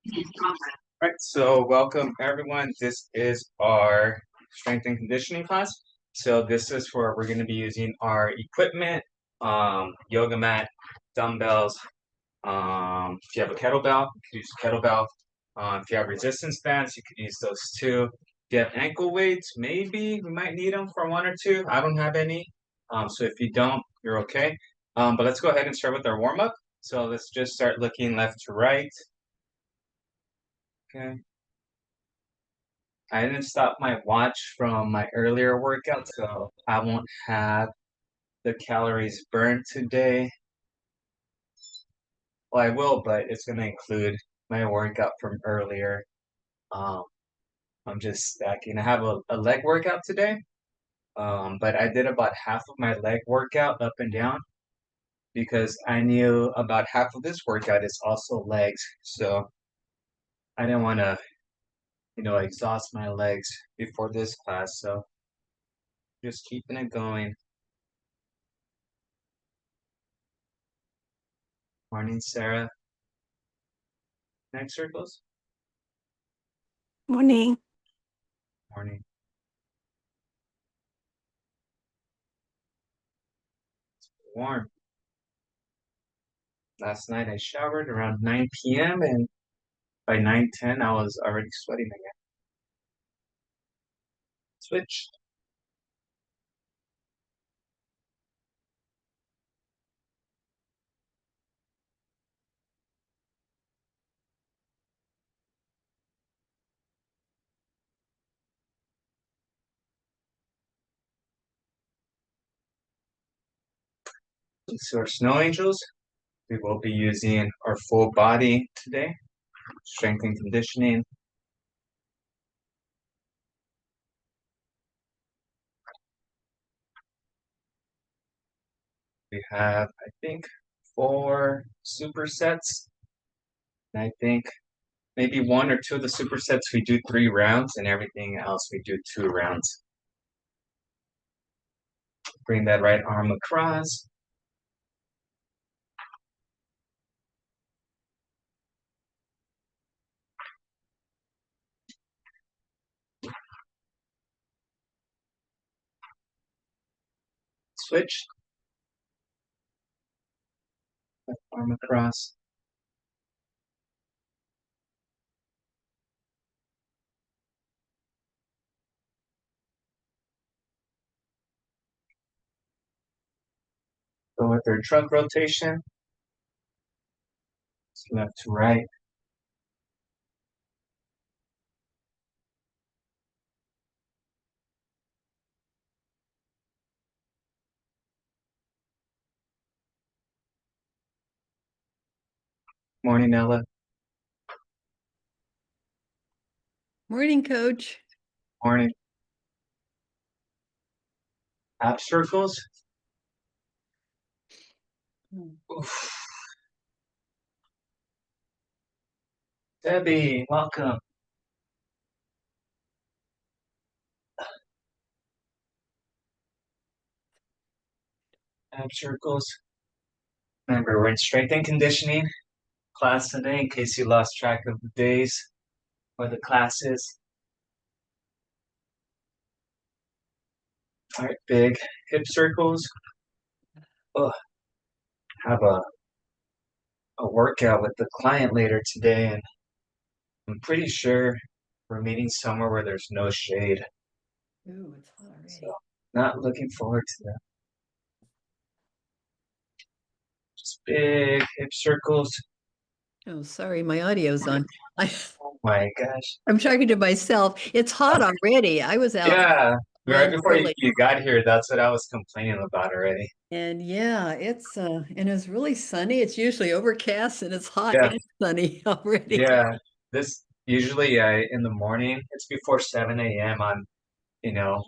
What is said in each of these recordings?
All right, so welcome everyone. This is our strength and conditioning class. So this is where we're going to be using our equipment, yoga mat, dumbbells. If you have a kettlebell, you could use a kettlebell. If you have resistance bands, you could use those too. If you have ankle weights, maybe we might need them for one or two. I don't have any. So if you don't, you're okay. But let's go ahead and start with our warm up. So let's just start looking left to right. Okay. I didn't stop my watch from my earlier workout, so I won't have the calories burned today. Well, I will, but it's going to include my workout from earlier. Um, I'm just stacking. I have a leg workout today, but I did about half of my leg workout up and down because I knew about half of this workout is also legs. So I didn't want to, exhaust my legs before this class. So just keeping it going. Morning, Sarah. Neck circles. Morning. Morning. Warm. Last night I showered around 9 p.m. and by 9:10 I was already sweating again. Switch. So our snow angels, we will be using our full body today. Strength and conditioning. We have, I think, 4 supersets. And I think maybe one or two of the supersets we do 3 rounds and everything else we do 2 rounds. Bring that right arm across. Switch. Left arm across. Go with our truck rotation. Left to right. Morning, Ella. Morning, Coach. Morning. Ab circles. Oof. Debbie, welcome. Ab circles. Remember, we're in strength and conditioning class today in case you lost track of the days or the classes. All right, big hip circles. Oh, have a workout with the client later today, and I'm pretty sure we're meeting somewhere where there's no shade. Ooh, it's hot already. So, not looking forward to that. Just big hip circles. Oh, sorry, my audio's on. Oh my gosh. I'm talking to myself. It's hot already. I was out Yeah, right running before early, you got here, that's what I was complaining about already. and yeah, it's really sunny. It's usually overcast and it's hot Yeah, and sunny already. yeah. This usually I in the morning, it's before 7 a.m. I'm,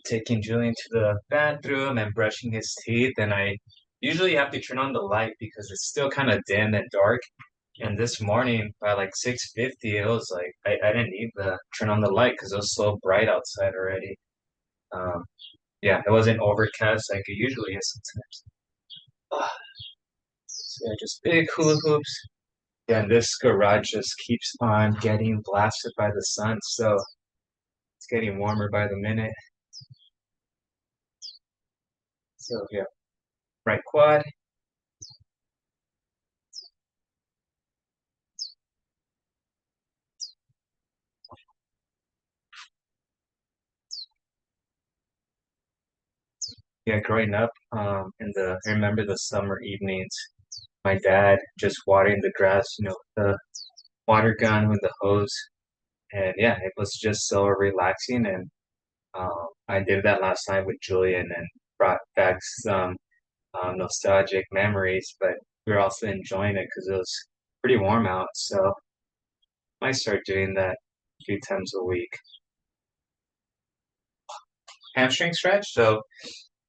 taking Julian to the bathroom and brushing his teeth, and I usually have to turn on the light because it's still kind of dim and dark. And this morning by like 6:50, it was like I didn't need to turn on the light because it was so bright outside already. Um, yeah, it wasn't overcast like it usually is sometimes. So yeah, just big hula hoops. Yeah, and this garage just keeps on getting blasted by the sun, so it's getting warmer by the minute. So yeah, right quad. Yeah, growing up, I remember the summer evenings, my dad just watering the grass, the water gun with the hose. And yeah, it was just so relaxing. And I did that last night with Julian and brought back some nostalgic memories, but we were also enjoying it because it was pretty warm out. So I might start doing that a few times a week. Hamstring stretch. So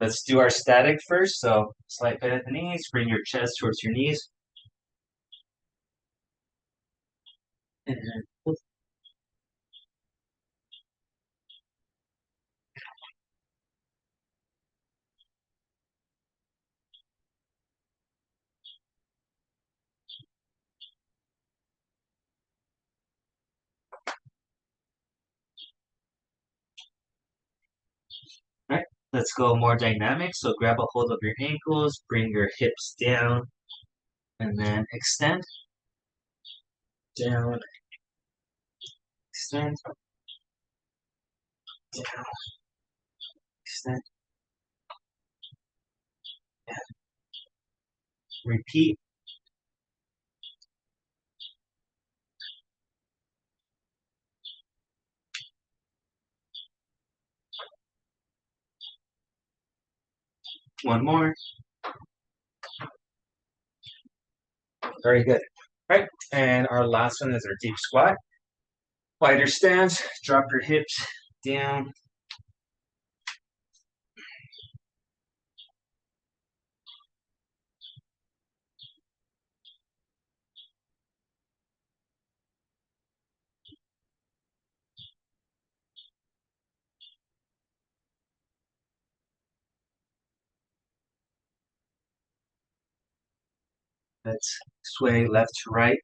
let's do our static first. So slight bend at the knees, bring your chest towards your knees. And right, let's go more dynamic. So grab a hold of your ankles, bring your hips down, and then extend, down, extend, down, extend, and repeat. One more. Very good. Right, and our last one is our deep squat. Wider stance, drop your hips down. Let's sway left to right.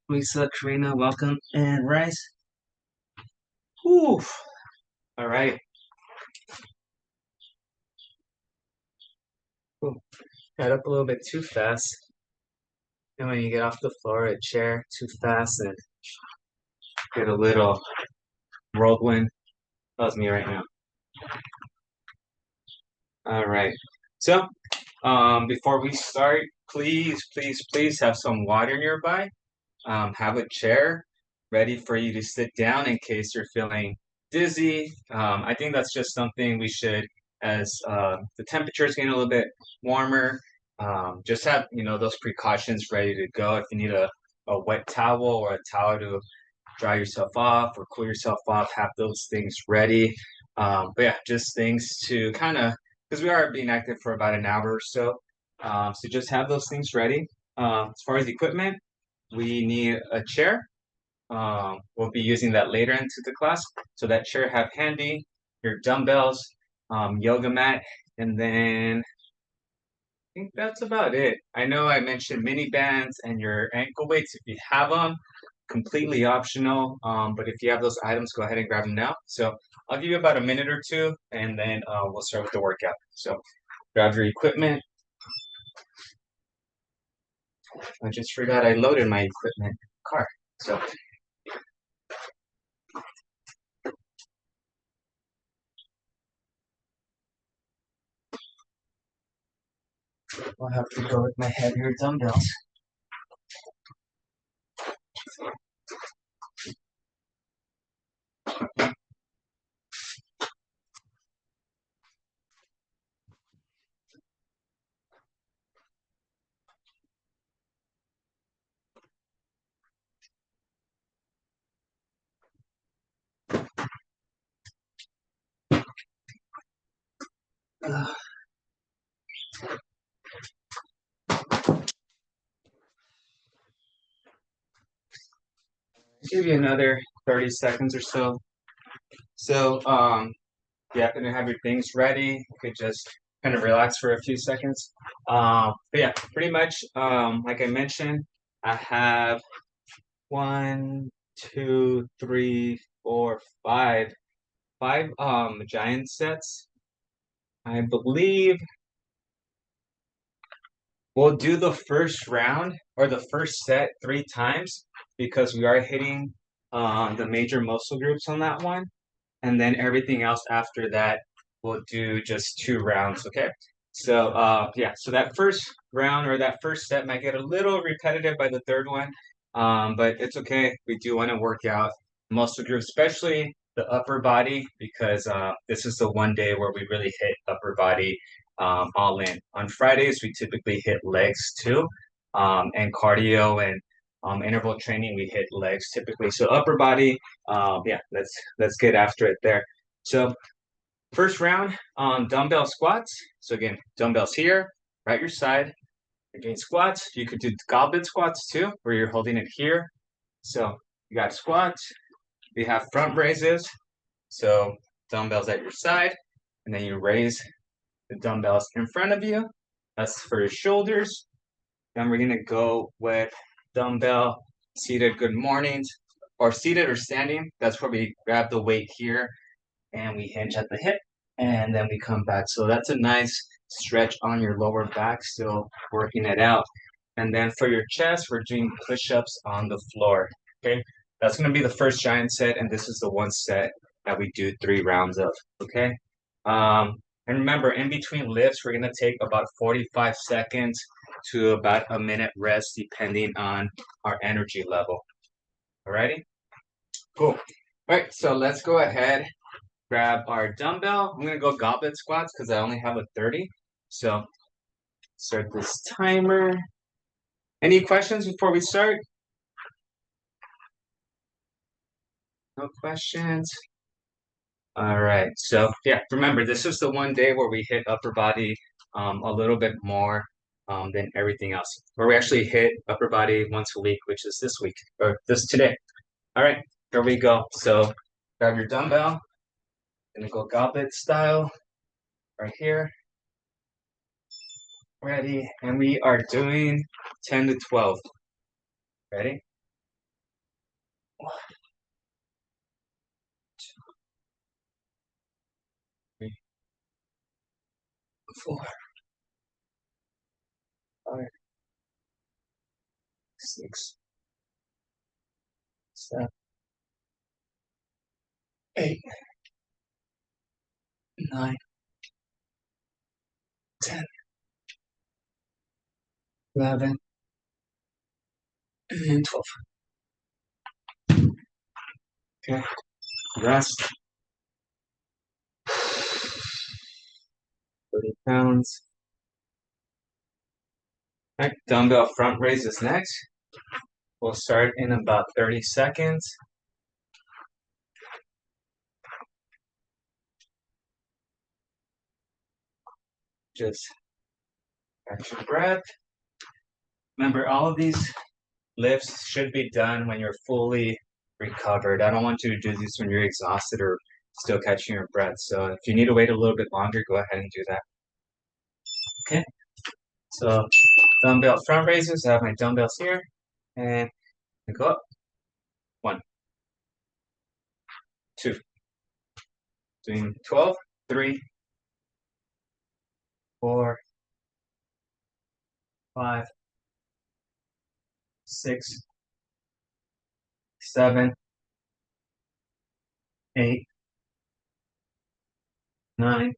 Lisa, Karina, welcome, and rise. Whew. All right. Ooh, got up a little bit too fast. And when you get off the floor, a chair too fast and get a little whirlwind. That was me right now. All right. So, before we start, please have some water nearby. Have a chair ready for you to sit down in case you're feeling dizzy. I think that's just something we should, as the temperature is getting a little bit warmer, just have those precautions ready to go. If you need a wet towel or a towel to dry yourself off or cool yourself off, have those things ready. But yeah, just things to kind of because we are being active for about an hour or so. So just have those things ready. As far as equipment, we need a chair. We'll be using that later into the class. So that chair have handy, your dumbbells, yoga mat, and then I think that's about it. I know I mentioned mini bands and your ankle weights if you have them, completely optional. But if you have those items, go ahead and grab them now. So I'll give you about a minute or two, and then we'll start with the workout. So grab your equipment. I just forgot I loaded my equipment in the car. So I'll have to go with my heavier dumbbells. Uh, give you another 30 seconds or so. So, you happen to have your things ready, you could just kind of relax for a few seconds. But yeah, pretty much, like I mentioned, I have one, two, three, four, five giant sets. I believe we'll do the first round or the first set 3 times because we are hitting the major muscle groups on that one. And then everything else after that, we'll do just 2 rounds, okay? So yeah, so that first round or that first set might get a little repetitive by the third one, but it's okay. We do want to work out muscle groups, especially the upper body, because this is the one day where we really hit upper body all in. On Fridays, we typically hit legs too, and cardio and interval training, we hit legs typically. So upper body, yeah, let's get after it there. So first round, dumbbell squats. So again, dumbbells here, right your side. Again, squats. You could do goblet squats too, where you're holding it here. So you got squats. We have front raises. So dumbbells at your side, and then you raise the dumbbells in front of you. That's for your shoulders. Then we're gonna go with dumbbell seated good mornings, or seated or standing. That's where we grab the weight here and we hinge at the hip and then we come back. So that's a nice stretch on your lower back, still working it out. And then for your chest, we're doing push-ups on the floor. Okay, that's gonna be the first giant set, and this is the one set that we do 3 rounds of. Okay. And remember, in between lifts, we're gonna take about 45 seconds to about a minute rest, depending on our energy level. Alrighty? Cool. All right, so let's go ahead, grab our dumbbell. I'm gonna go goblet squats because I only have a 30. So start this timer. Any questions before we start? No questions. All right. So yeah, remember this is the one day where we hit upper body a little bit more than everything else. Where we actually hit upper body once a week, which is this week or this today. All right, here we go. So grab your dumbbell. Gonna go goblet style right here. Ready, and we are doing 10 to 12. Ready? 1, 2, 3, 4, 5, 6, 7, 8, 9, 10, 11, and 12. Okay, rest. 30 pounds. All right, dumbbell front raises next. We'll start in about 30 seconds. Just catch your breath. Remember, all of these lifts should be done when you're fully recovered. I don't want you to do these when you're exhausted or still catching your breath. So if you need to wait a little bit longer, go ahead and do that. Okay. So dumbbell front raises. I have my dumbbells here, and I go up. 1, 2, doing 12, 3, 4, 5, 6, 7, 8, 9,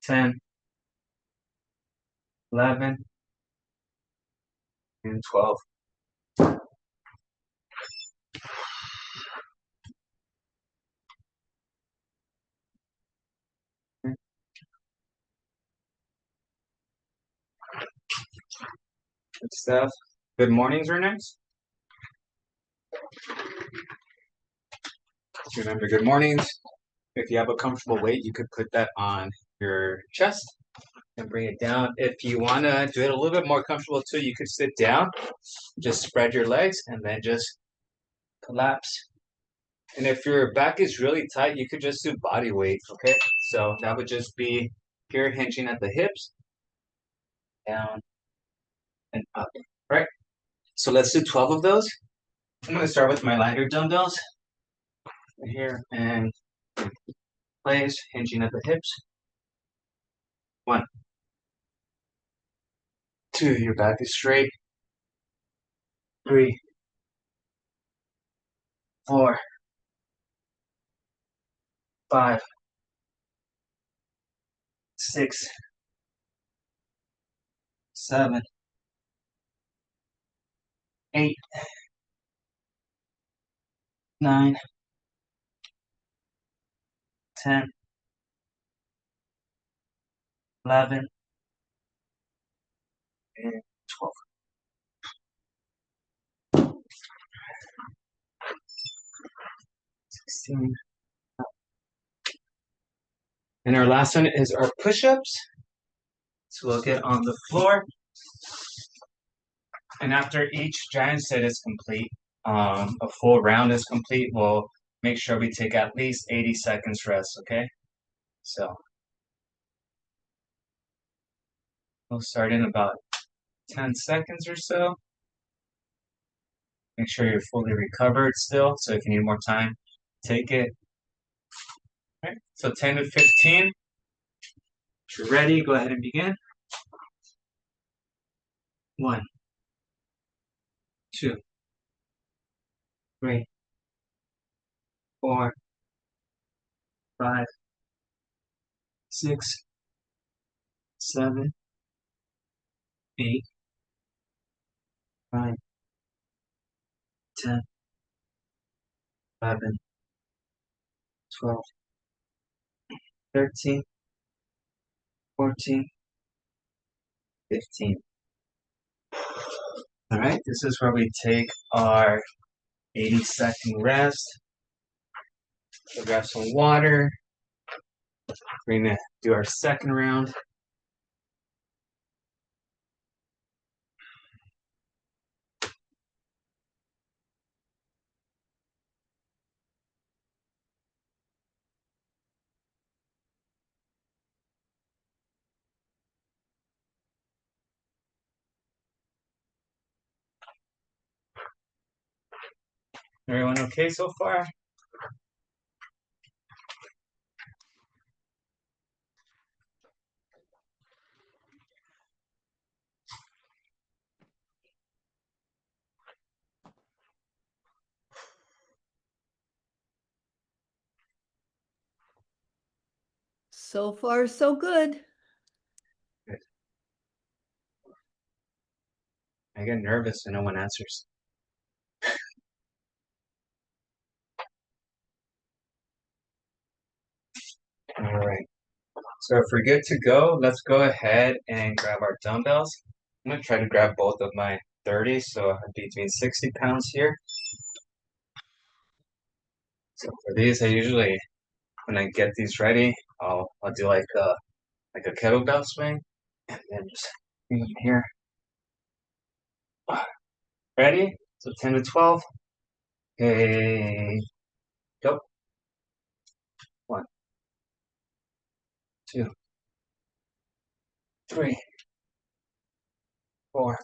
10, 11, and 12. Good stuff. Good mornings are next. Remember, good mornings. If you have a comfortable weight, you could put that on your chest and bring it down. If you want to do it a little bit more comfortable too, you could sit down, just spread your legs, and then just collapse. And if your back is really tight, you could just do body weight, okay? So that would just be here hinging at the hips, down and up, right? So let's do 12 of those. I'm gonna start with my lighter dumbbells here and place, hinging at the hips. 1, 2, your back is straight. 3, 4, 5, 6, 7, 8, 9, 10, 11, and 12. And our last one is our push-ups. So we'll get on the floor. And after each giant set is complete, a full round is complete, we'll make sure we take at least 80 seconds rest, okay? So we'll start in about 10 seconds or so. Make sure you're fully recovered still. So if you need more time, take it. All right, so 10 to 15. If you're ready, go ahead and begin. 1, 2, 3, 4, 5, 6, 7, 8, 9, 10, 11, 12, 13, 14, 15. All right, this is where we take our 80-second rest. We'll grab some water. We're gonna do our second round. Everyone okay so far? So far, so good. Good. I get nervous when no one answers. All right. So if we're good to go, let's go ahead and grab our dumbbells. I'm gonna try to grab both of my 30, so I'd be between 60 pounds here. So for these, I usually, when I get these ready, I'll do like a kettlebell swing, and then just bring them here. Ready? So 10 to 12. Hey, go. 1, 2, 3, 4,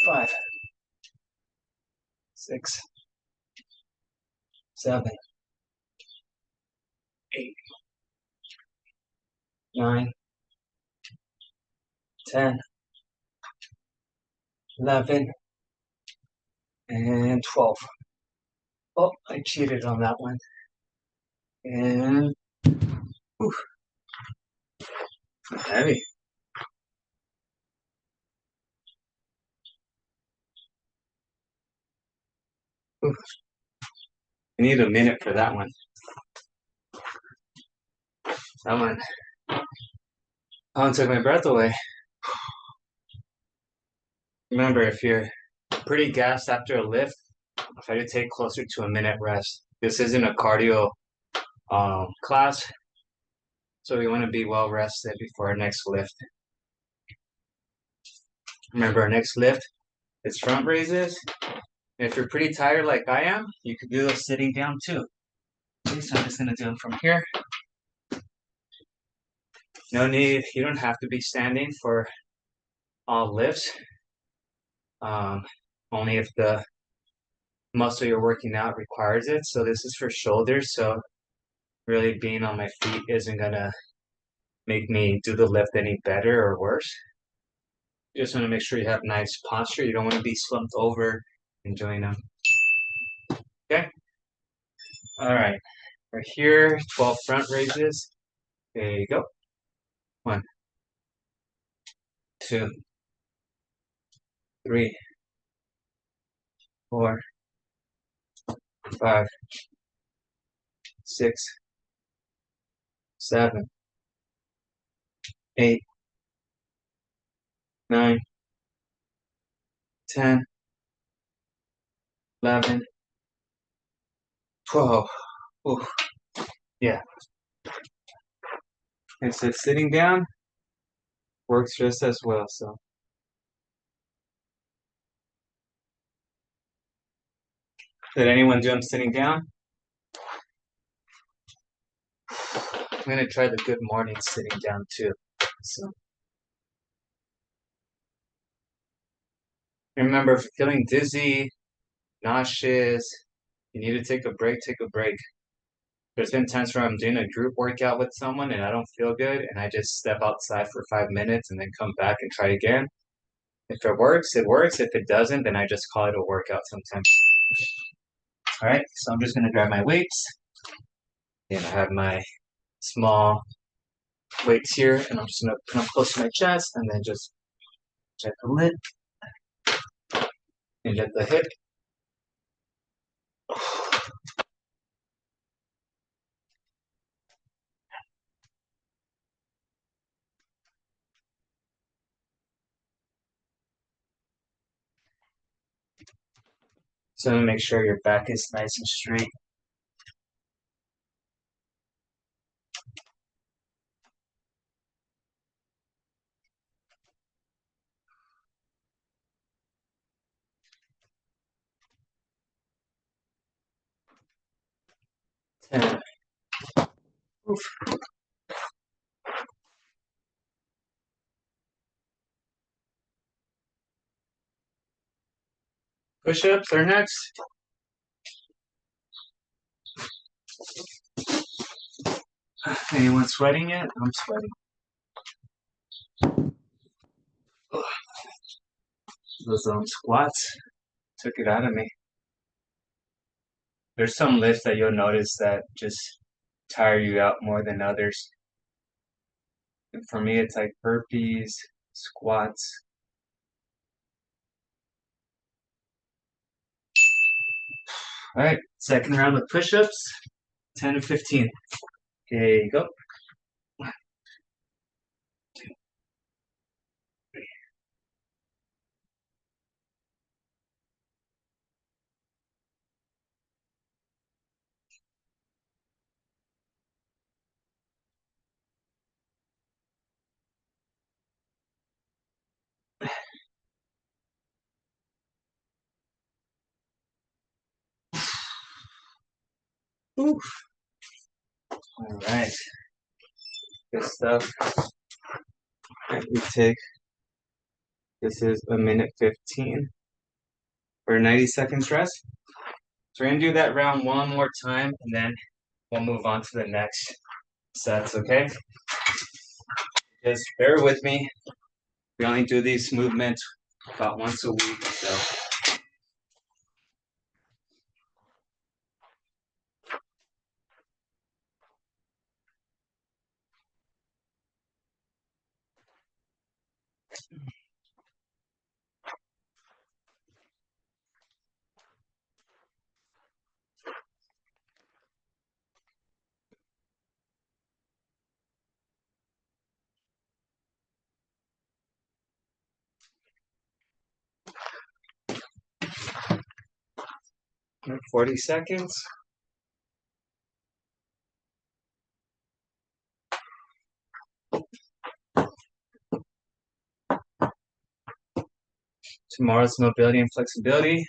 5, 6, 7, 8, 9, 10, 11, and 12. Oh, I cheated on that one. And whew, heavy. Whew. I need a minute for that one. That one. That one took my breath away. Remember, if you're pretty gassed after a lift, try to take closer to a minute rest. This isn't a cardio class, so we want to be well rested before our next lift. Remember, our next lift is front raises. If you're pretty tired like I am, you could do those sitting down too. Okay, so I'm just gonna do them from here. No need, you don't have to be standing for all lifts. Um, Only if the muscle you're working out requires it. So this is for shoulders. So really being on my feet isn't gonna make me do the lift any better or worse. You just want to make sure you have nice posture. You don't want to be slumped over and doing them. Okay. All right. We're here. 12 front raises. There you go. 1, 2, 3, 4, 5, 6, 7, 8, 9, 10, 11, 12. Ooh, yeah. And so sitting down works just as well. So did anyone do them sitting down? I'm gonna try the good morning sitting down too. So remember, if you're feeling dizzy, nauseous, you need to take a break, take a break. There's been times where I'm doing a group workout with someone and I don't feel good and I just step outside for 5 minutes and then come back and try again. If it works, it works. If it doesn't, then I just call it a workout sometimes. All right, so I'm just gonna grab my weights and I have my small weights here and I'm just gonna put them close to my chest and then just check the lid and get the hip. So make sure your back is nice and straight. And push-ups are next. Anyone sweating yet? I'm sweating. Those squats took it out of me. There's some lifts that you'll notice that just tire you out more than others. And for me, it's like burpees, squats. All right, second round of push-ups, 10 to 15. There you go. 'Oof. All right, good stuff. We take, this is a minute 15 for 90 seconds rest. So we're gonna do that round one more time and then we'll move on to the next sets, okay? Just bear with me. We only do these movements about once a week, so 40 seconds. Tomorrow's mobility and flexibility.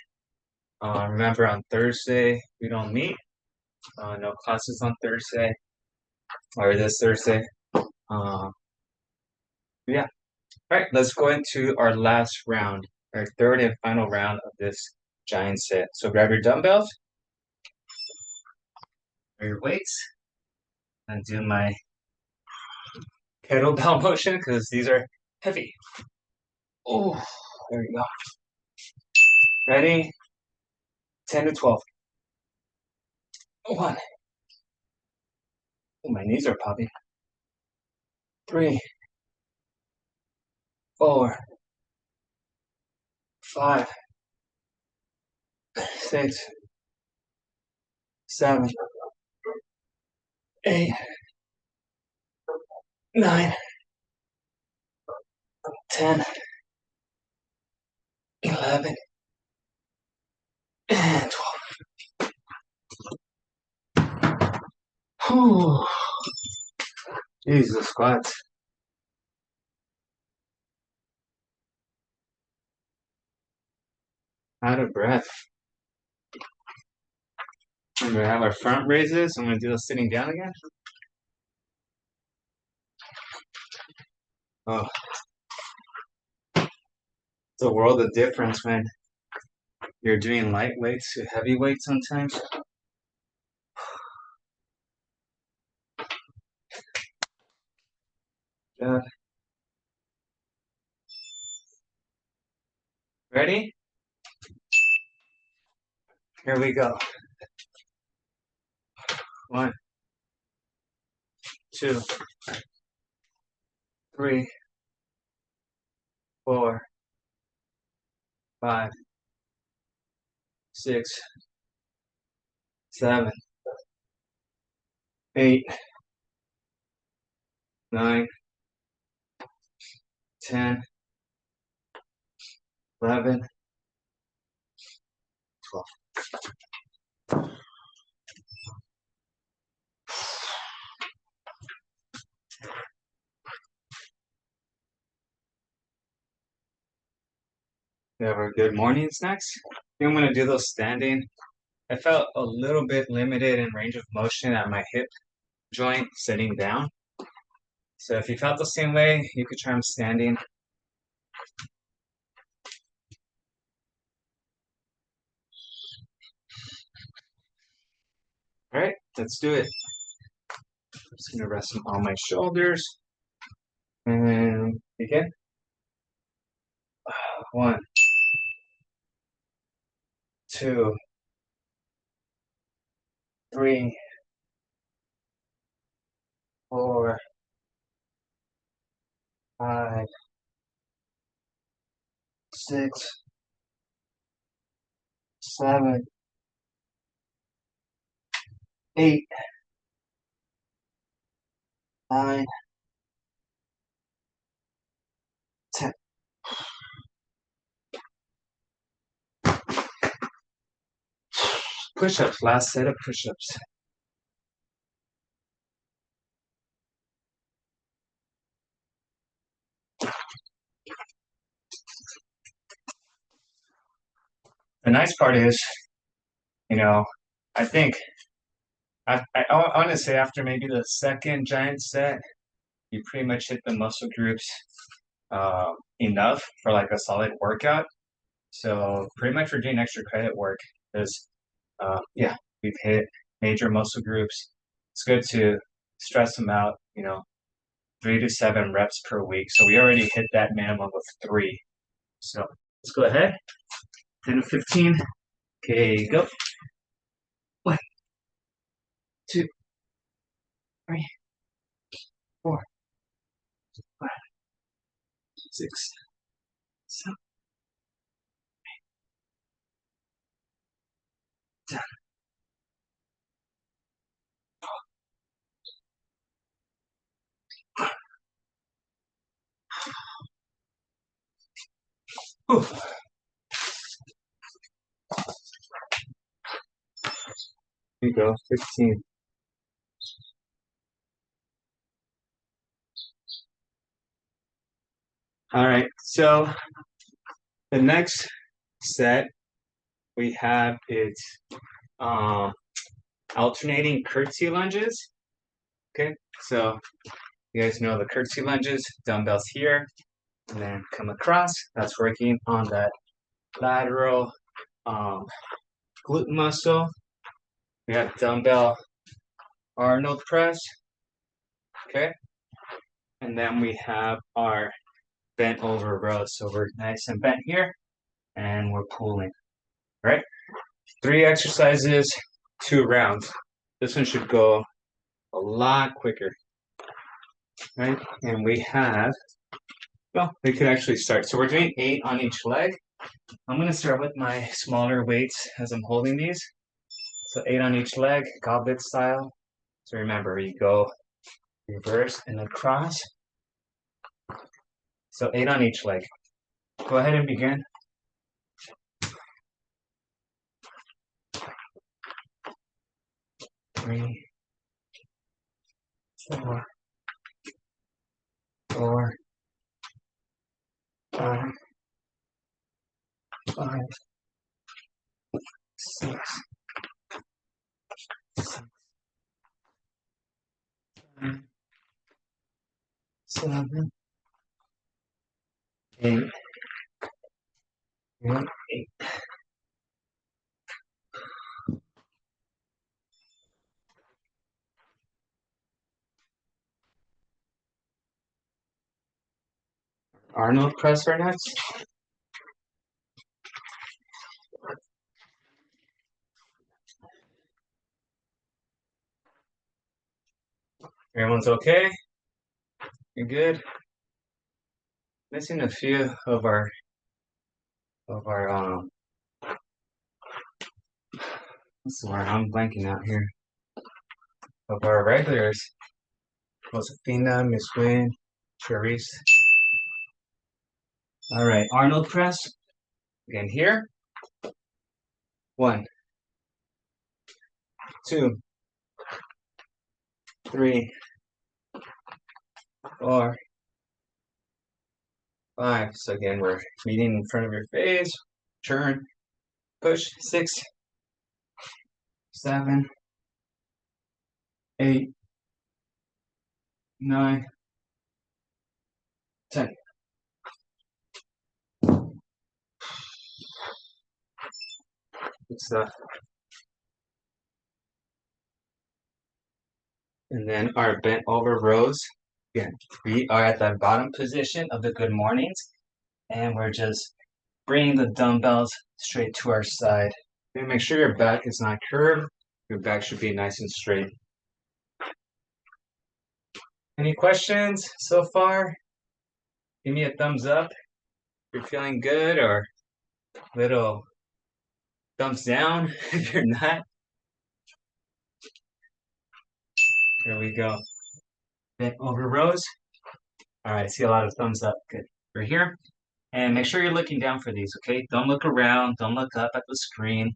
Remember on Thursday, we don't meet. No classes on Thursday or this Thursday. Yeah. All right, let's go into our last round, our third and final round of this giant set. So grab your dumbbells or your weights and do my kettlebell motion because these are heavy. Oh, there we go. Ready? 10 to 12. One. Oh, my knees are popping. 3, 4, 5, 6, 7, 8, 9, 10, 11, and 12. Whew. Jesus, squats. Out of breath. And we have our front raises. I'm going to do the sitting down again. Oh, it's a world of difference when you're doing light weights to heavy weights sometimes. Yeah. Ready? Here we go. 1, 2, 3, 4, 5, 6, 7, 8, 9, 10, 11, 12. We have our good morning snacks. I think I'm going to do those standing. I felt a little bit limited in range of motion at my hip joint sitting down. So if you felt the same way, you could try them standing. All right, let's do it. I'm just gonna rest them on my shoulders and begin. 1, 2, 3, 4, 5, 6, 7, 8, 9, 10. Push-ups, last set of push-ups. The nice part is, you know, I think I want to say after maybe the second giant set, you pretty much hit the muscle groups enough for like a solid workout. So pretty much we're doing extra credit work because yeah, we've hit major muscle groups. It's good to stress them out, 3 to 7 reps per week. So we already hit that minimum of 3. So let's go ahead. 10 to 15. Okay, go. 1, 2, 3, 4, 5, 6, 7, 10. Whew. Here you go, 15. All right, so the next set we have is alternating curtsy lunges. Okay, so you guys know the curtsy lunges, dumbbells here, and then come across. That's working on that lateral glute muscle. We have dumbbell Arnold press. Okay, and then we have our bent over rows. So we're nice and bent here, and we're pulling. All right, 3 exercises, 2 rounds. This one should go a lot quicker, right? And we have, well, we could actually start. So we're doing 8 on each leg. I'm gonna start with my smaller weights as I'm holding these. So 8 on each leg, goblet style. So remember, you go reverse and across. So 8 on each leg. Go ahead and begin. 3, 4, 4, 5, 5, 6, 7, 8, 8. Arnold press for next. Everyone's okay? You're good? Missing a few of our what's the word? I'm blanking out here. Of our regulars. Josefina, Miss Wynn, Charisse. All right, Arnold press. Again here. 1, 2, 3, 4, 5. So again, we're meeting in front of your face. Turn, push. 6, 7, 8, 9, 10. Good stuff. And then our bent over rows. Again, we are at the bottom position of the good mornings, and we're just bringing the dumbbells straight to our side. Okay, make sure your back is not curved. Your back should be nice and straight. Any questions so far? Give me a thumbs up if you're feeling good, or little thumbs down if you're not. There we go. Bent over rows. All right, I see a lot of thumbs up. Good. We're here. And make sure you're looking down for these, okay? Don't look around. Don't look up at the screen.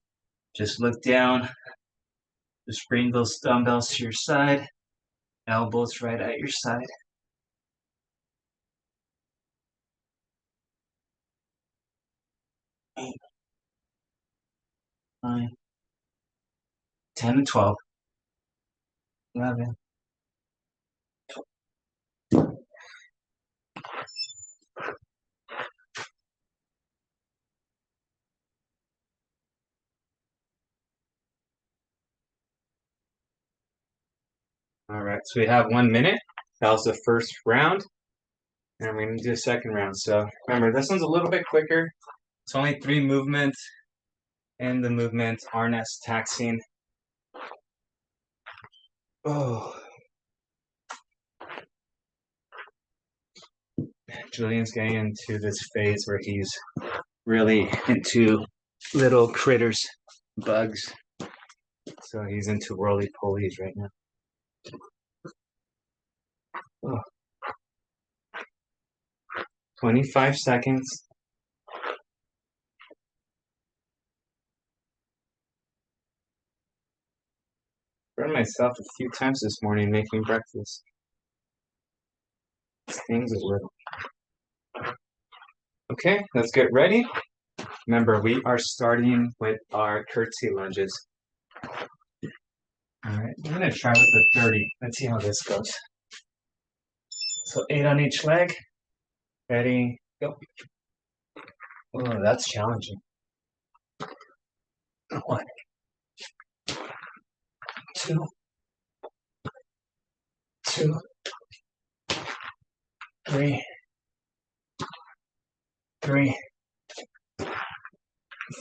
Just look down. Just bring those dumbbells to your side. Elbows right at your side. 8, 9, 10, and 12. 11. All right, so we have 1 minute. That was the first round. And we're going to do a second round. So remember, this one's a little bit quicker. It's only 3 movements. And the movements aren't as taxing. Oh. Julian's getting into this phase where he's really into little critters, bugs. So he's into roly-polies right now. Oh. 25 seconds. Burned myself a few times this morning making breakfast. Stings a little. Okay, let's get ready. Remember, we are starting with our curtsy lunges. All right, I'm gonna try with the 30. Let's see how this goes. So 8 on each leg. Ready, go. Oh, that's challenging. 1, 2, 2, 3, 3,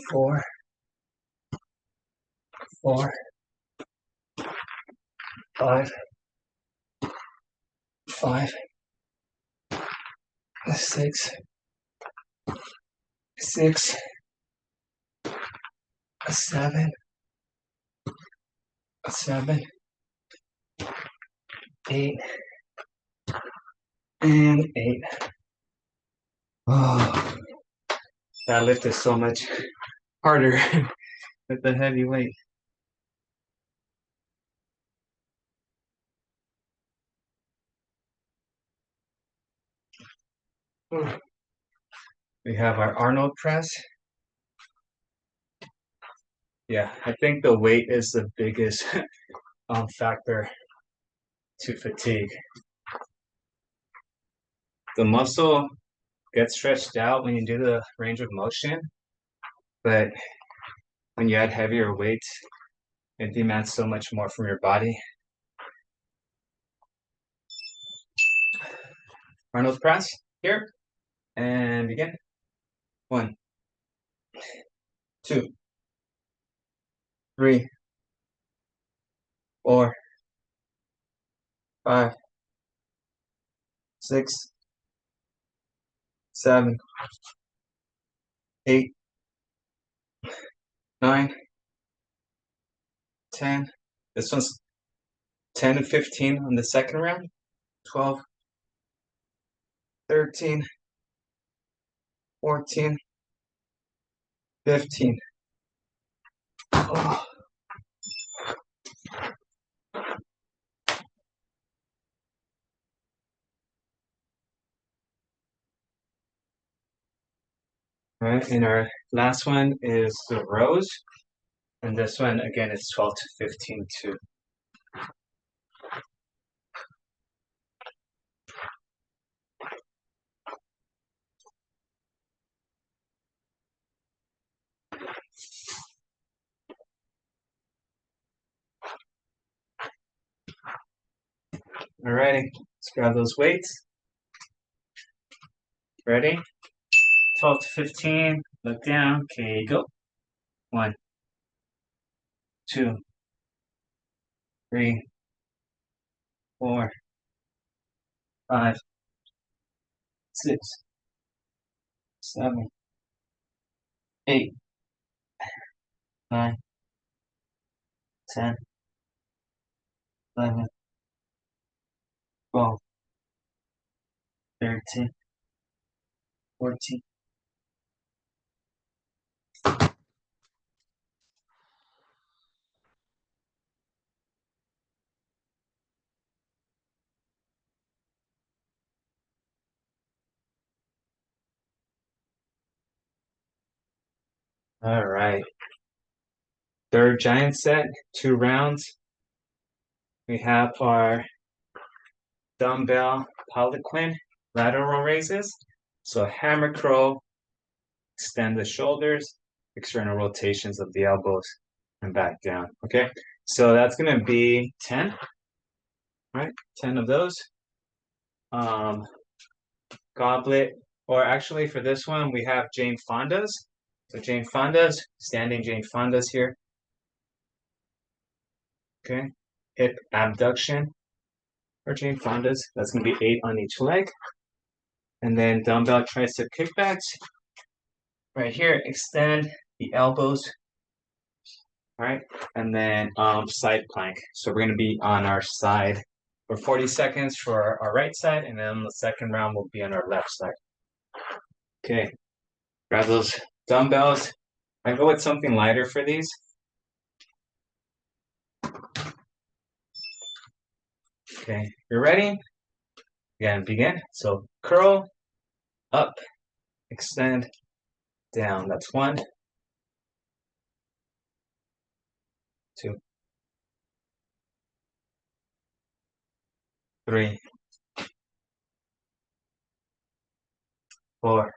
4, 4, 5, 5, 6, 6, 7, 7, 8, and 8. Oh, that lift is so much harder with the heavy weight. We have our Arnold press. Yeah, I think the weight is the biggest factor to fatigue. The muscle gets stretched out when you do the range of motion, but when you add heavier weights, it demands so much more from your body. Arnold press here, and begin. 1, 2, 3, 4, 5, 6, 7, 8, 9, 10. This one's 10 and 15 on the second round. 12, 13, 14, 15. Oh. All right, and our last one is the rows. And this one, again, is 12 to 15 too. All righty, let's grab those weights. Ready? 12 to 15, look down, okay, go. 1, 2, 3, 4, 5, 6, 7, 8, 9, 10, 11, 12, 13, 14. All right. Third giant set, 2 rounds. We have our dumbbell Poliquin lateral raises. So hammer curl, extend the shoulders, external rotations of the elbows, and back down. Okay, so that's gonna be 10, right? 10 of those. Goblet, or actually for this one, we have Jane Fonda's. So Jane Fonda's, standing Jane Fonda's here. Okay, hip abduction for Jane Fonda's. That's gonna be 8 on each leg. And then dumbbell tricep kickbacks. Right here, extend the elbows. All right, and then side plank. So we're gonna be on our side for 40 seconds for our right side, and then the second round will be on our left side. Okay, grab those dumbbells. I go with something lighter for these. Okay, you're ready? Again, begin. So curl, up, extend, down. That's 1, 2, 3, 4,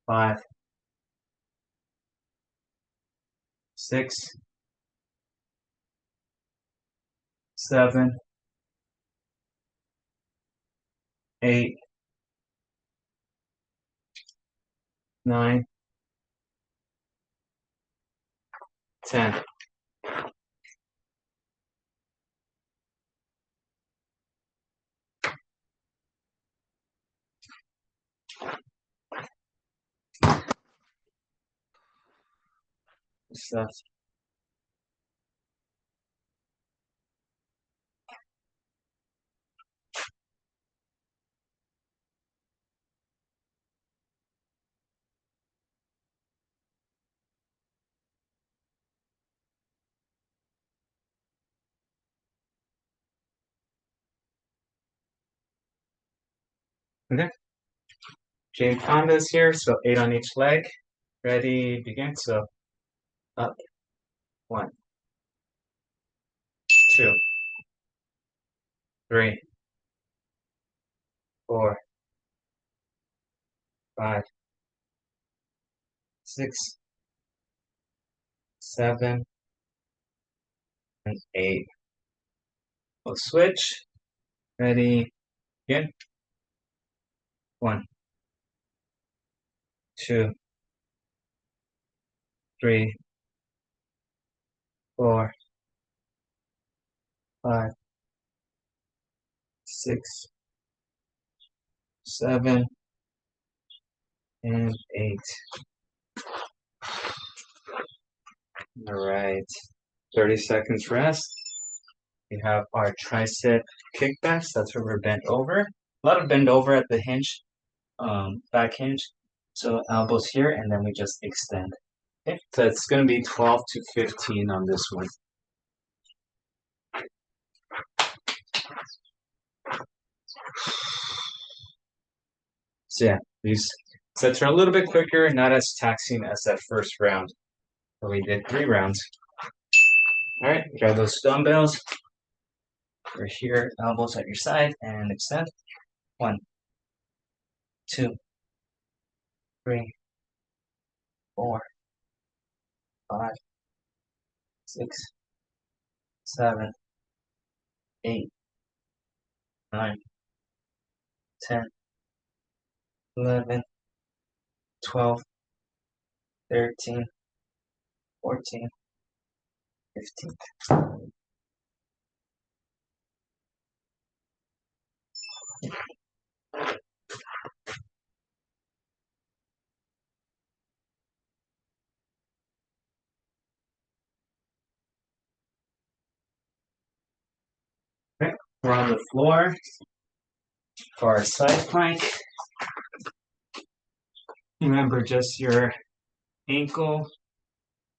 5, 6, 7, 8, 9, 10. Stuff. Okay. Jane Fonda's here, so 8 on each leg. Ready, begin. So up, 1, 2, 3, 4, 5, 6, 7, and 8. We'll switch. Ready, begin. 1, 2, 3, 4, 5, 6, 7, and 8. All right. 30 seconds rest. We have our tricep kickbacks. That's where we're bent over. A lot of bend over at the hinge, back hinge. So elbows here, and then we just extend. Okay, so it's going to be 12 to 15 on this one. So yeah, these sets are a little bit quicker, not as taxing as that first round. But we did 3 rounds. All right, grab those dumbbells. We're here, elbows at your side, and extend. 1, 2, 3, 4, 5, 6, 7, 8, 9, 10, 11, 12, 13, 14, 15. Okay, we're on the floor for our side plank. Remember, just your ankle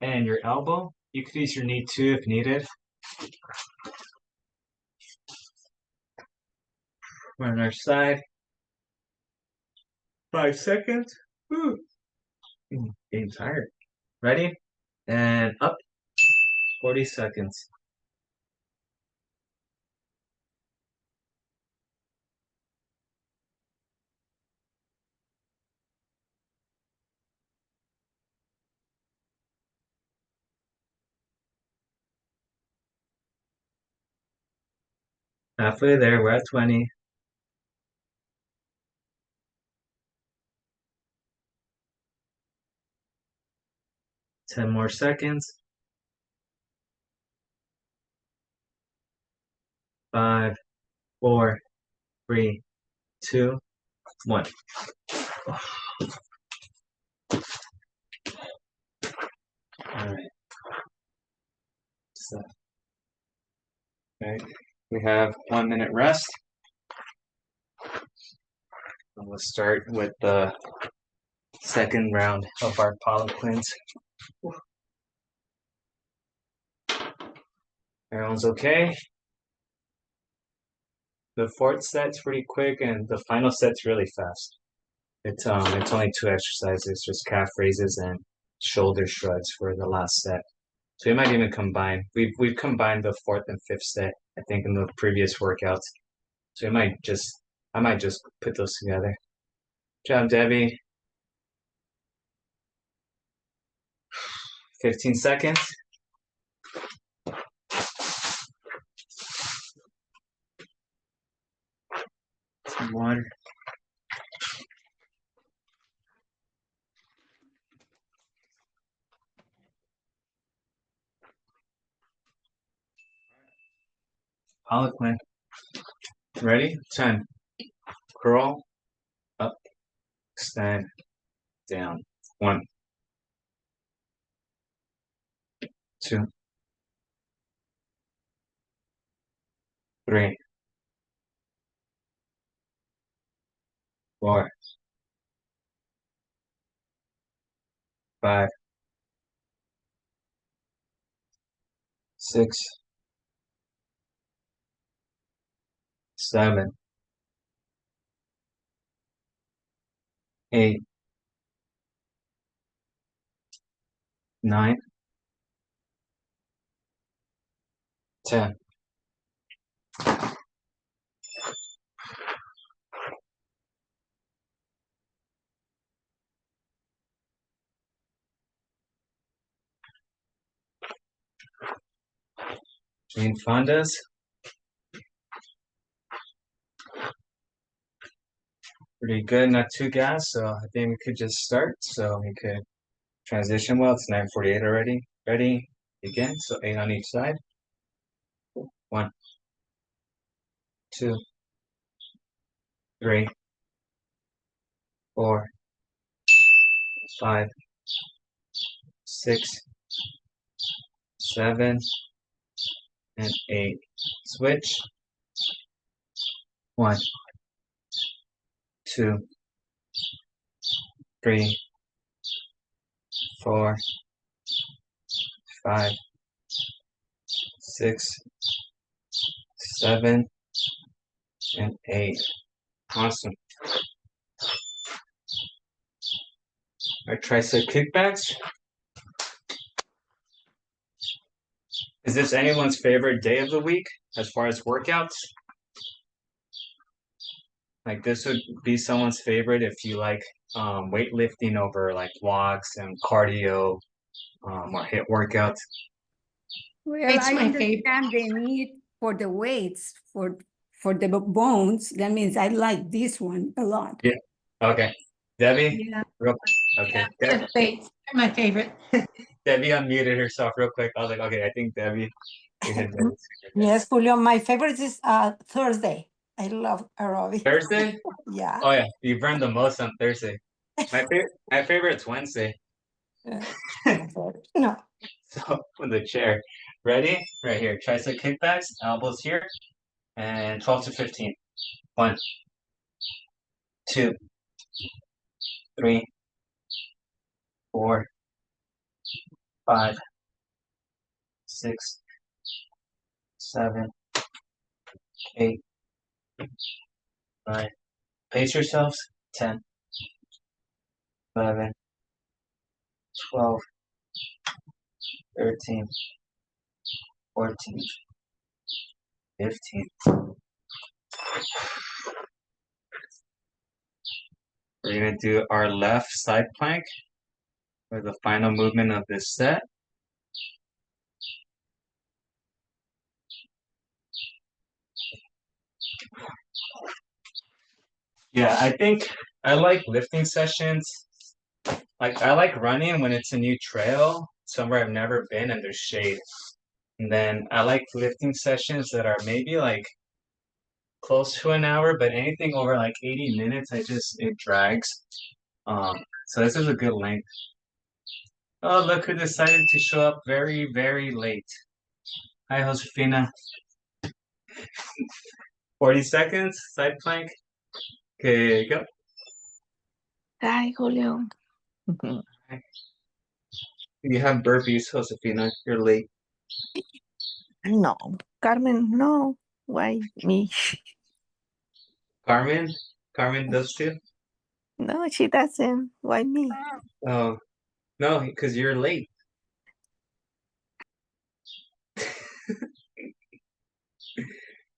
and your elbow. You could use your knee too if needed. We're on our side. 5 seconds. Woo. Getting tired. Ready? And up. 40 seconds. Halfway there. We're at 20. 10 more seconds. 5, 4, 3, 2, 1. All right. So, okay. We have 1 minute rest. And we'll start with the second round of our power cleanse. Everyone's okay? The fourth set's pretty quick, and the final set's really fast. It's only two exercises, just calf raises and shoulder shrugs for the last set. So we might even combine. We've combined the fourth and fifth set, I think, in the previous workouts. So I might just put those together. Good job, Debbie. 15 seconds. Some water. Harlequin. Ready? 10. Curl, up, extend, down. 1, 2, 3, 4, 5, 6, 7, 8, 9, 10. Jane Fondas. Pretty good, not too gas, so I think we could just start. So we could transition well. It's 9:48 already. Ready? Begin. So 8 on each side. 1, 2, 3, 4, 5, 6, 7, and 8. Switch. 1, 2, 3, 4, 5, 6, 7, and 8. Awesome. Our tricep kickbacks. Is this anyone's favorite day of the week as far as workouts? Like this would be someone's favorite if you like weightlifting over like walks and cardio or hit workouts. Well, It's I my favorite. understand the need for the weights for the bones. That means I like this one a lot. Yeah. Okay. Debbie? Yeah. Okay. Yeah, they're my favorite. Debbie unmuted herself real quick. I was like, okay, I think Debbie. We had Debbie. Yes, Julio, my favorite is Thursday. I love aerobic. Thursday? Yeah. Oh yeah, you burned the most on Thursday. My favorite's Wednesday. No. So with the chair. Ready? Right here. Tricep kickbacks, elbows here, and 12 to 15. 1, 2, 3, 4, 5, 6, 7, 8, 9. Pace yourselves. 10, 11, 12, 13, 14, 15. We're gonna do our left side plank for the final movement of this set. Yeah, I think I like lifting sessions. Like I like running when it's a new trail, somewhere I've never been and there's shade. And then I like lifting sessions that are maybe like close to an hour, but anything over like 80 minutes, it drags. So this is a good length. Oh, look who decided to show up very, very late. Hi, Josefina. 40 seconds, side plank. Okay, go. Hi, Julio. You have burpees, Josefina. You're late. No, Carmen, no. Why me? Carmen? Carmen does too? No, she doesn't. Why me? Oh, no, because you're late.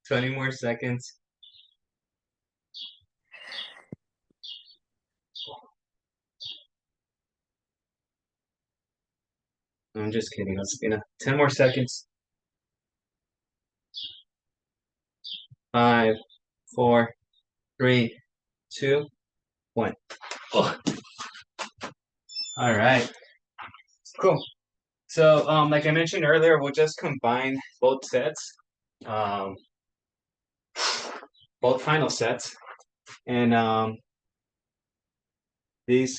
20 more seconds. I'm just kidding, Josefina. 10 more seconds. 5, 4, 3, 2, 1. Oh. All right. Cool. So, like I mentioned earlier, we'll just combine both sets, um, both final sets, and these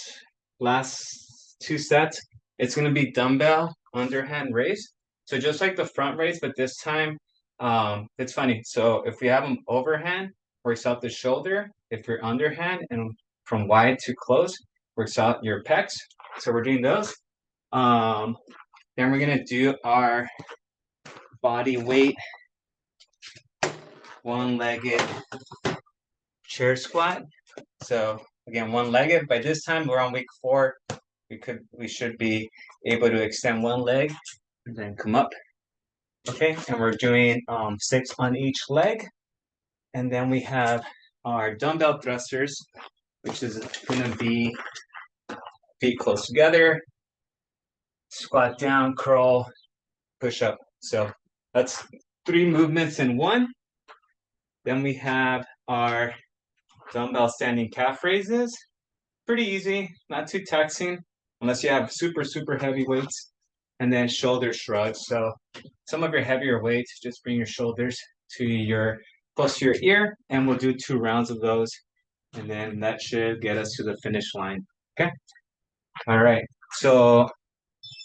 last two sets, it's going to be dumbbell underhand raise. So just like the front raise, but this time, it's funny. So if we have them overhand, works out the shoulder. If you're underhand and from wide to close, works out your pecs. So we're doing those. Then we're gonna do our body weight one-legged chair squat. So again, one-legged. By this time, we're on week 4. We should be able to extend one leg and then come up. Okay, and we're doing 6 on each leg. And then we have our dumbbell thrusters, which is gonna be feet close together, squat down, curl, push up. So that's 3 movements in one. Then we have our dumbbell standing calf raises. Pretty easy, not too taxing, unless you have super, super heavy weights. And then shoulder shrugs. So some of your heavier weights, just bring your shoulders to your close to your ear, and we'll do 2 rounds of those. And then that should get us to the finish line. Okay. All right. So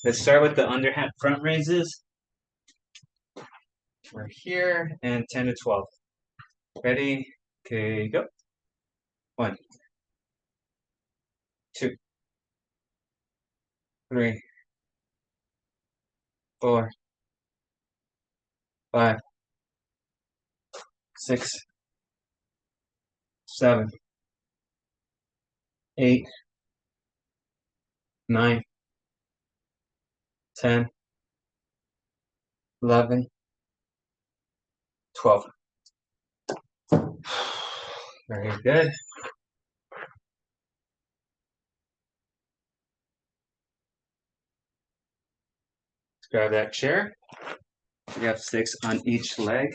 let's start with the underhand front raises. We're here, and 10 to 12. Ready? Okay, go. 1, 2, 3, 4, 5, 6, 7, 8, 9, 10, 11, 12. Very good. Let's grab that chair. We have 6 on each leg.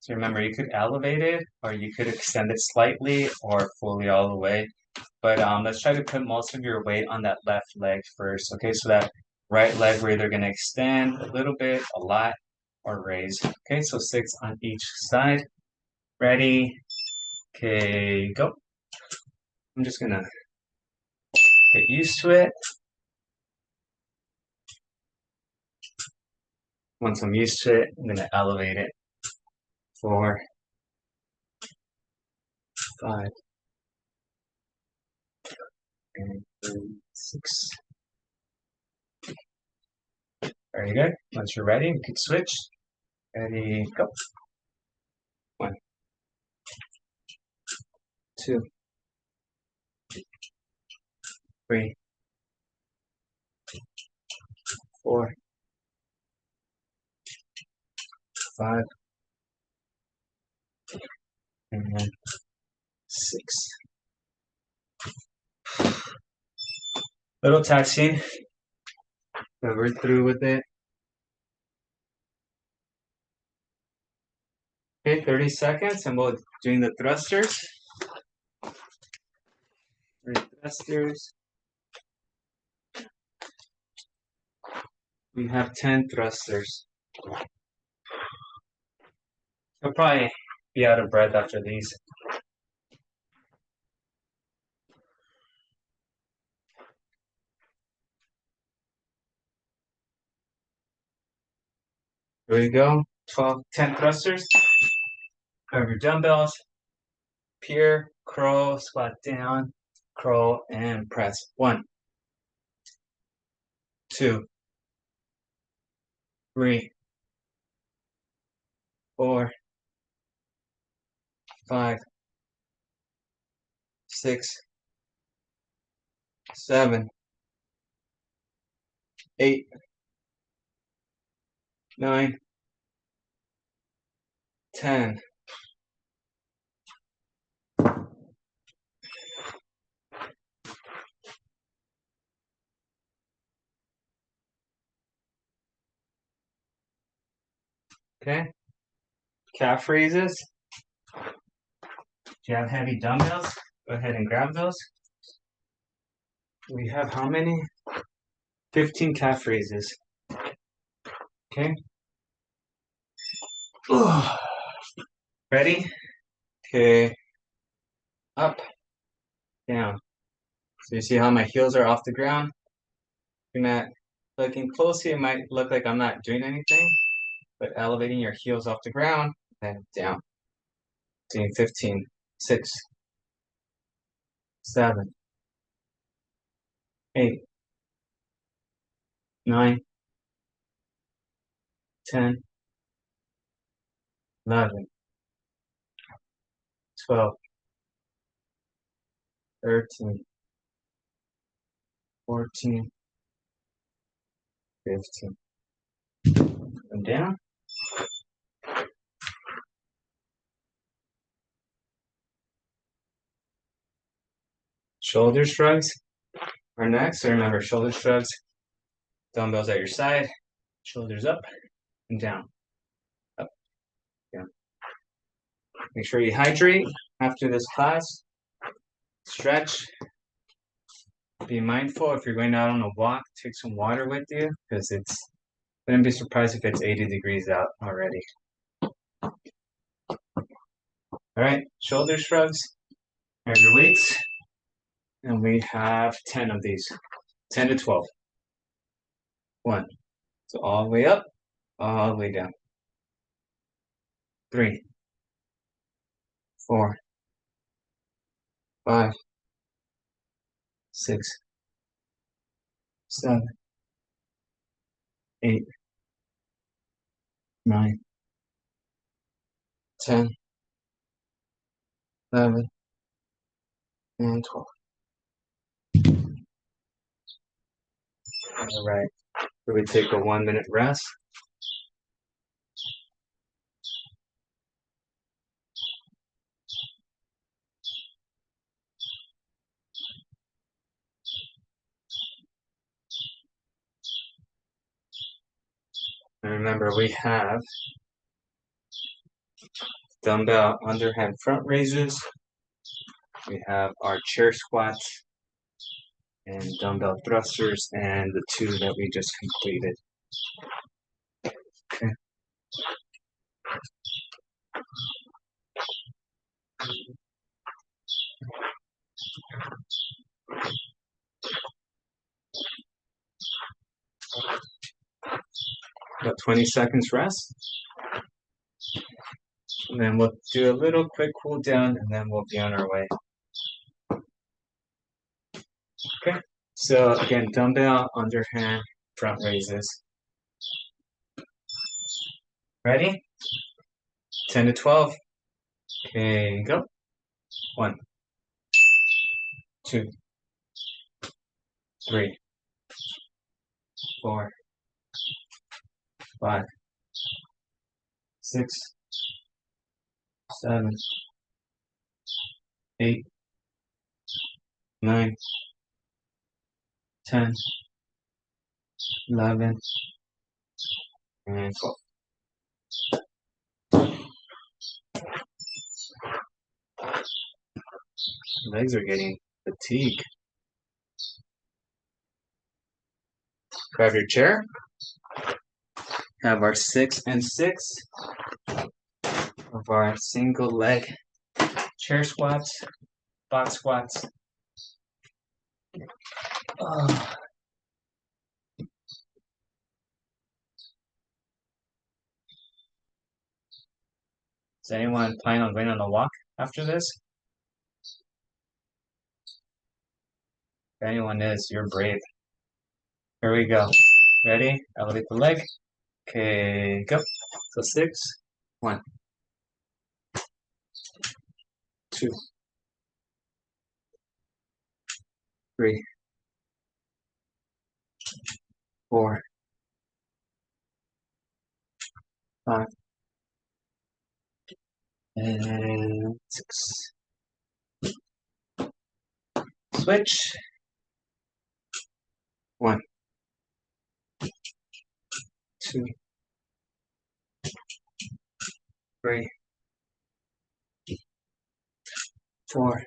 So remember, you could elevate it, or you could extend it slightly, or fully all the way. But let's try to put most of your weight on that left leg first. Okay, so that right leg, we're either going to extend a little bit, a lot, or raise. Okay, so 6 on each side. Ready? Okay, go. I'm just going to get used to it. Once I'm used to it, I'm going to elevate it. 4, 5, and 6. Very good. Once you're ready, we can switch. Ready, go. 1, 2, 3, 4, 5, and 6. Little taxing, but we're through with it. Okay, 30 seconds, and we'll doing the thrusters. Thrusters. We have 10 thrusters. You'll probably be out of breath after these. Here we go. 10 thrusters. Grab your dumbbells. Pier, curl, squat down, curl, and press. 1, 2, 3, 4, 5, 6, 7, 8, 9, 10. Okay. Calf raises. If you have heavy dumbbells, go ahead and grab those. We have how many? 15 calf raises. Okay. Ready? Okay. Up, down. So you see how my heels are off the ground? You're not looking closely, it might look like I'm not doing anything, but elevating your heels off the ground and down. Doing 15, 6, 7, 8, 9, 10, 11, 12, 13, 14, 15. And down. Shoulder shrugs are next. So remember, shoulder shrugs, dumbbells at your side, shoulders up and down. Up, down. Make sure you hydrate after this class. Stretch. Be mindful if you're going out on a walk, take some water with you because wouldn't be surprised if it's 80 degrees out already. All right, shoulder shrugs. Have your weights. And we have 10 of these, 10 to 12. 1. So all the way up, all the way down. 3, 4, 5, 6, 7, 8, 9, 10, 11, and 12. All right, so we take a 1-minute rest. And remember, we have dumbbell underhand front raises. We have our chair squats and dumbbell thrusters and the 2 that we just completed. Okay. About 20 seconds rest. And then we'll do a little quick cool down and then we'll be on our way. Okay, so again, dumbbell underhand front raises. Ready? 10 to 12. Okay, go. 1, 2, 3, 4, 5, 6, 7, 8, 9, 10, 11, and 12. Legs are getting fatigued. Grab your chair. Have our 6 and 6 of our single leg chair squats, box squats. Does anyone plan on going on a walk after this? If anyone is, you're brave. Here we go. Ready? Elevate the leg. Okay, go. So 6, 1, 2, 3, 4, 5, and 6. Switch. 1, 2, 3, 4,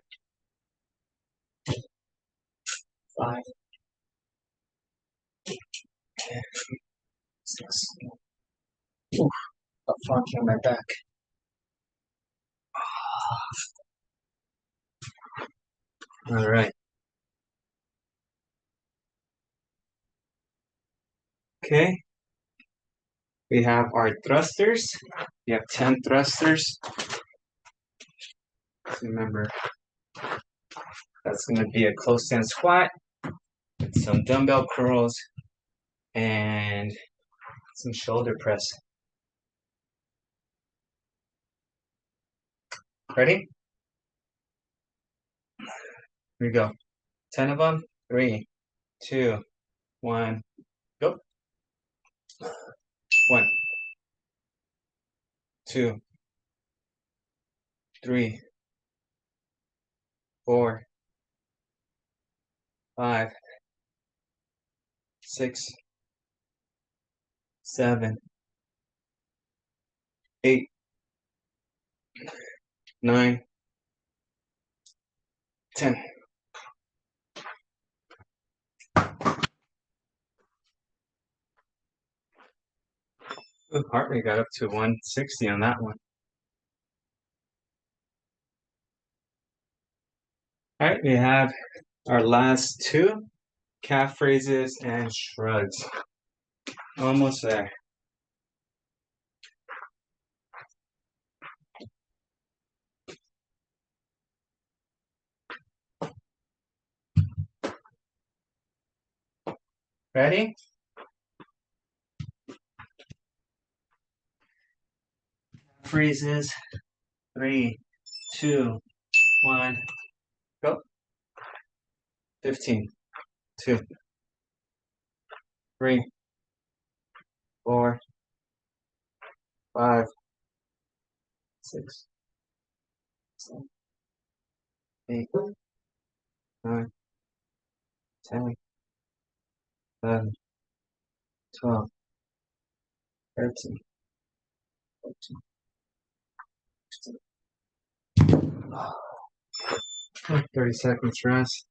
5, and 6. Oof, a funky on my back. All right. Okay. We have our thrusters. We have 10 thrusters. Remember, that's going to be a close stand squat with some dumbbell curls and some shoulder press. Ready? Here we go. 10 of them. 3, 2, 1, go. 1, 2, 3, 4, 5, 6, 7, 8, 9, 10. Ooh, heart rate got up to 160 on that one. All right, we have our last 2 calf raises and shrugs. Almost there. Ready? Freezes. 3, 2, 1, go. 15, 2, 3, 4, 5, 6, 7, 8, 9, 10, 11, 12, 13, 14, 15. 30 seconds rest.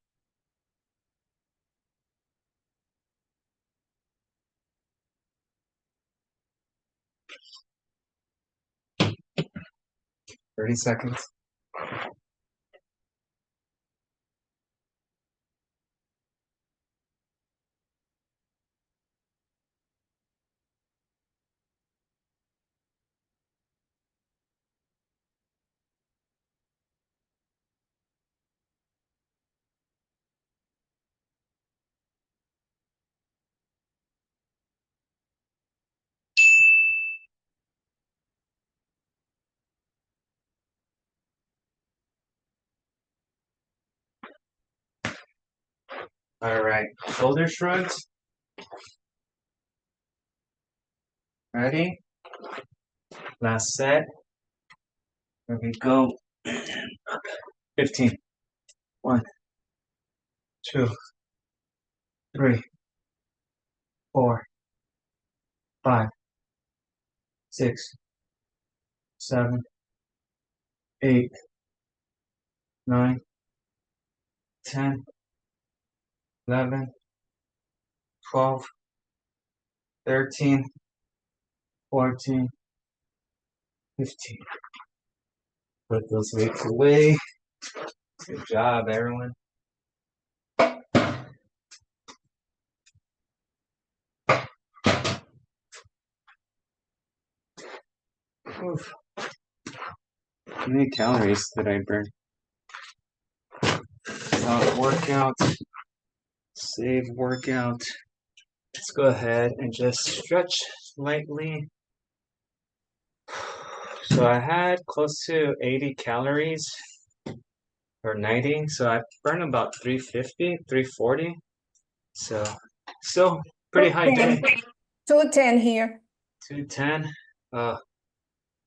Thirty seconds. All right, shoulder shrugs. Ready? Last set. Here we go. 15. 1, 2, 3, 4, 5, 6, 7, 8, 9, 10, 11, 12, 13, 14, 15. Put those weights away. Good job, everyone. Oof. How many calories did I burn? Workout. Save workout. Let's go ahead and just stretch lightly. So I had close to 80 calories or 90. So I burned about 350, 340. So still pretty high day. 210 here. 210.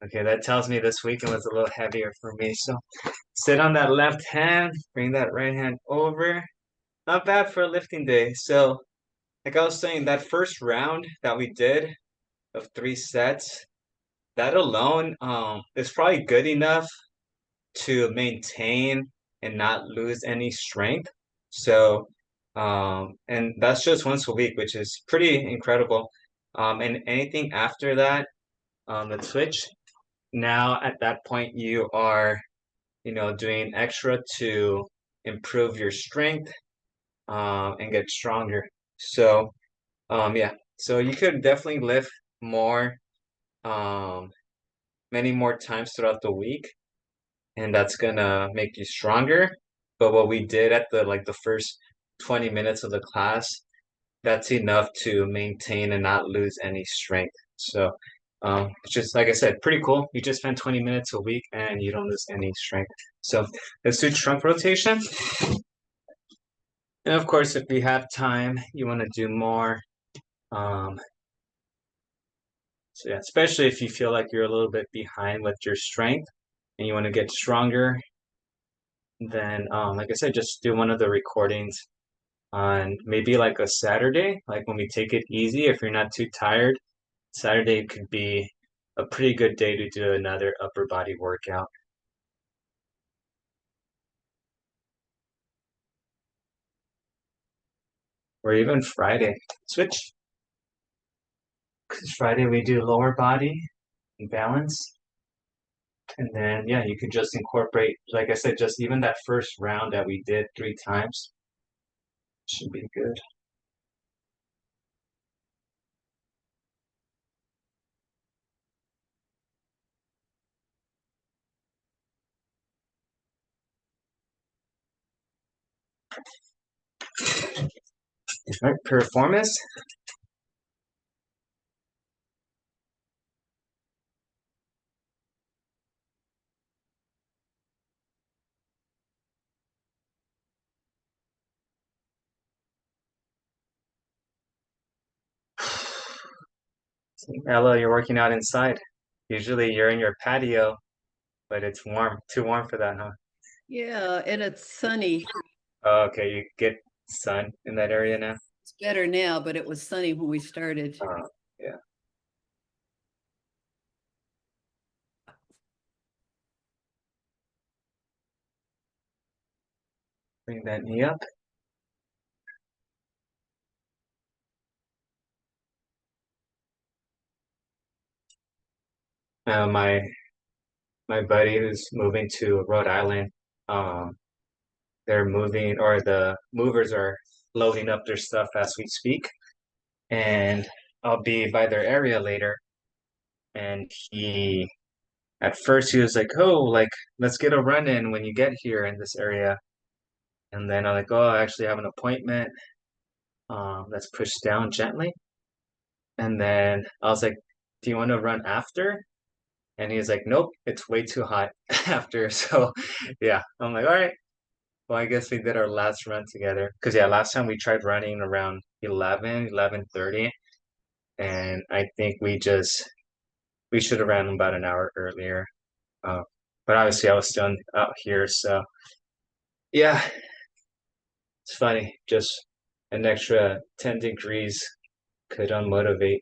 Okay, that tells me this weekend was a little heavier for me. So sit on that left hand, bring that right hand over. Not bad for a lifting day. So like I was saying, that first round that we did of 3 sets, that alone is probably good enough to maintain and not lose any strength. So and that's just once a week, which is pretty incredible. And anything after that, the switch, now at that point you are, doing extra to improve your strength and get stronger. So yeah, so you could definitely lift more, many more times throughout the week, and that's gonna make you stronger. But what we did at the first 20 minutes of the class, that's enough to maintain and not lose any strength. So it's just like I said, pretty cool. You just spend 20 minutes a week and you don't lose any strength. So let's do trunk rotation. And of course, if we have time, you want to do more. So yeah, especially if you feel like you're a little bit behind with your strength and you want to get stronger, then like I said, just do one of the recordings on maybe like a Saturday, like when we take it easy. If you're not too tired, Saturday could be a pretty good day to do another upper body workout. Or even Friday. Switch. Because Friday we do lower body and balance. And then, yeah, you could just incorporate, like I said, just even that first round that we did 3 times should be good. All right, performance. Ella, you're working out inside. Usually you're in your patio, but it's warm. Too warm for that, huh? Yeah, and it's sunny. Oh, okay, you get sun in that area now? It's better now, but it was sunny when we started. Yeah. Bring that knee up. My buddy who's moving to Rhode Island, they're moving, or the movers are loading up their stuff as we speak, and I'll be by their area later. And at first he was like, "Oh, like let's get a run in when you get here in this area." And then I'm like, "Oh, I actually have an appointment." Let's push down gently. And then I was like, "Do you want to run after?" And he was like, "Nope, it's way too hot after." So yeah, I'm like, "All right." Well, I guess we did our last run together. Because yeah, last time we tried running around 11:30, and I think we should have ran about an hour earlier. Uh, but obviously I was still out here, so yeah, it's funny. Just an extra 10 degrees could unmotivate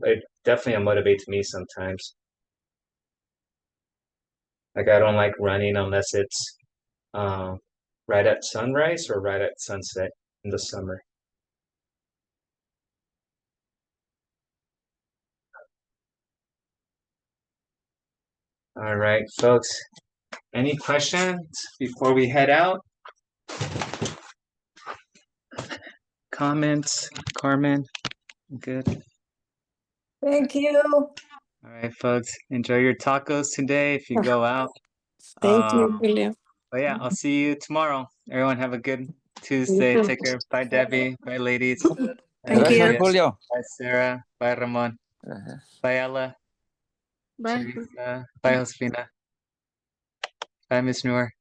it definitely unmotivates me sometimes. Like I don't like running unless it's um right at sunrise or right at sunset in the summer. All right, folks. Any questions before we head out? Comments, Carmen? Good. Thank you. All right, folks. Enjoy your tacos today if you go out. Thank you, Um, William. but yeah, I'll see you tomorrow. Everyone have a good Tuesday. too. Take care. Bye, Debbie. Bye, ladies. Bye, Thank you. Olivia. Julio. Bye, Sarah. Bye, Ramon. Bye, Ella. Bye. Teresa. Bye, Josefina. Bye, Miss Noor.